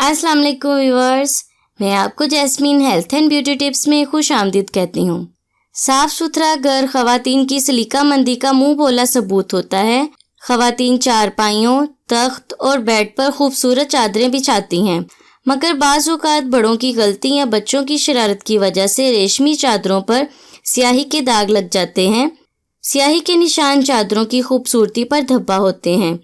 अस्सलाम वालेकुम व्यूअर्स, मैं आपको jasmine health and beauty tips में खुश आमदीद कहती हूँ। साफ सुथरा घर खवातीन की सलीकामंदी का मुंह बोला सबूत होता है। खवातीन चारपाइयों, तख्त और बेड पर खूबसूरत चादरें बिछाती हैं, मगर बाज़ औक़ात बड़ों की गलती या बच्चों की शरारत की वजह से रेशमी चादरों पर स्याही के दाग लग जाते हैं। स्याही के निशान चादरों की खूबसूरती पर धब्बा होते हैं।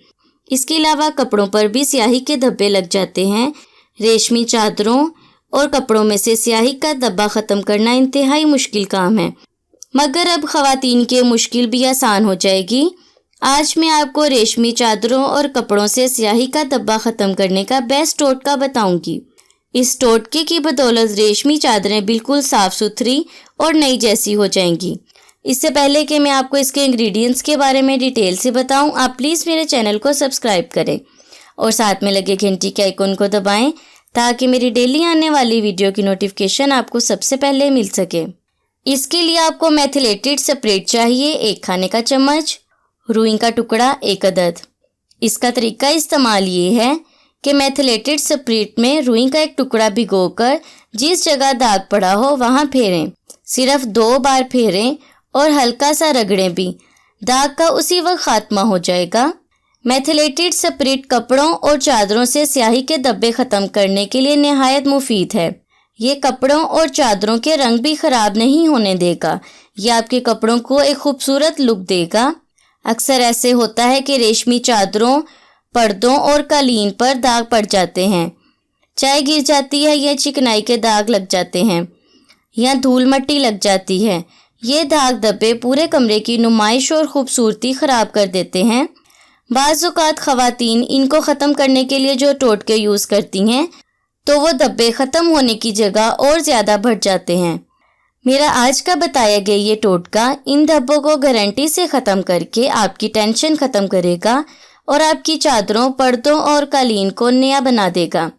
इसके अलावा कपड़ों पर भी स्याही के धब्बे लग जाते हैं। रेशमी चादरों और कपड़ों में से स्याही का धब्बा ख़त्म करना इंतहाई मुश्किल काम है, मगर अब ख़वातीन के मुश्किल भी आसान हो जाएगी। आज मैं आपको रेशमी चादरों और कपड़ों से स्याही का धब्बा ख़त्म करने का बेस्ट टोटका बताऊंगी। इस टोटके की बदौलत रेशमी चादरें बिल्कुल साफ़ सुथरी और नई जैसी हो जाएंगी। इससे पहले कि मैं आपको इसके इंग्रेडिएंट्स के बारे में डिटेल से बताऊं, आप प्लीज़ मेरे चैनल को सब्सक्राइब करें और साथ में लगे घंटी के आइकन को दबाएं ताकि मेरी डेली आने वाली वीडियो की नोटिफिकेशन आपको सबसे पहले मिल सके। इसके लिए आपको मेथिलेटेड स्प्रेड चाहिए 1 खाने का चम्मच, रुई का टुकड़ा 1 अदद। इसका तरीका इस्तेमाल ये है कि मेथिलेटेड स्प्रेड में रुई का 1 टुकड़ा भिगोकर जिस जगह दाग पड़ा हो वहाँ फेरें। सिर्फ 2 बार फेरें और हल्का सा रगड़ें भी, दाग का उसी वक्त खात्मा हो जाएगा। मेथिलेटेड स्प्रेड कपड़ों और चादरों से स्याही के धब्बे ख़त्म करने के लिए नहायत मुफीद है। ये कपड़ों और चादरों के रंग भी ख़राब नहीं होने देगा। ये आपके कपड़ों को एक खूबसूरत लुक देगा। अक्सर ऐसे होता है कि रेशमी चादरों, पर्दों और कालीन पर दाग पड़ जाते हैं, चाय गिर जाती है या चिकनाई के दाग लग जाते हैं या धूल मट्टी लग जाती है। ये दाग धब्बे पूरे कमरे की नुमाइश और ख़ूबसूरती ख़राब कर देते हैं। बाज़ औक़ात ख़वातीन इनको ख़त्म करने के लिए जो टोटके यूज़ करती हैं तो वो धब्बे ख़त्म होने की जगह और ज़्यादा बढ़ जाते हैं। मेरा आज का बताया गया ये टोटका इन धब्बों को गारंटी से ख़त्म करके आपकी टेंशन ख़त्म करेगा और आपकी चादरों, पर्दों और कालीन को नया बना देगा।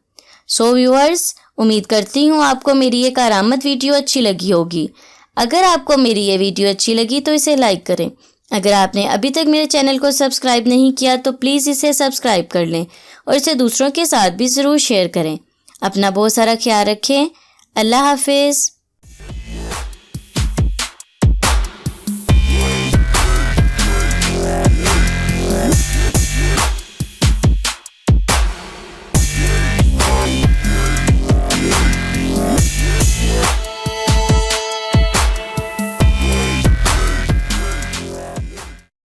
सो व्यूअर्स, उम्मीद करती हूँ आपको मेरी ये कारआमद वीडियो अच्छी लगी होगी। अगर आपको मेरी ये वीडियो अच्छी लगी तो इसे लाइक करें। अगर आपने अभी तक मेरे चैनल को सब्सक्राइब नहीं किया तो प्लीज़ इसे सब्सक्राइब कर लें और इसे दूसरों के साथ भी ज़रूर शेयर करें। अपना बहुत सारा ख्याल रखें। अल्लाह हाफिज़।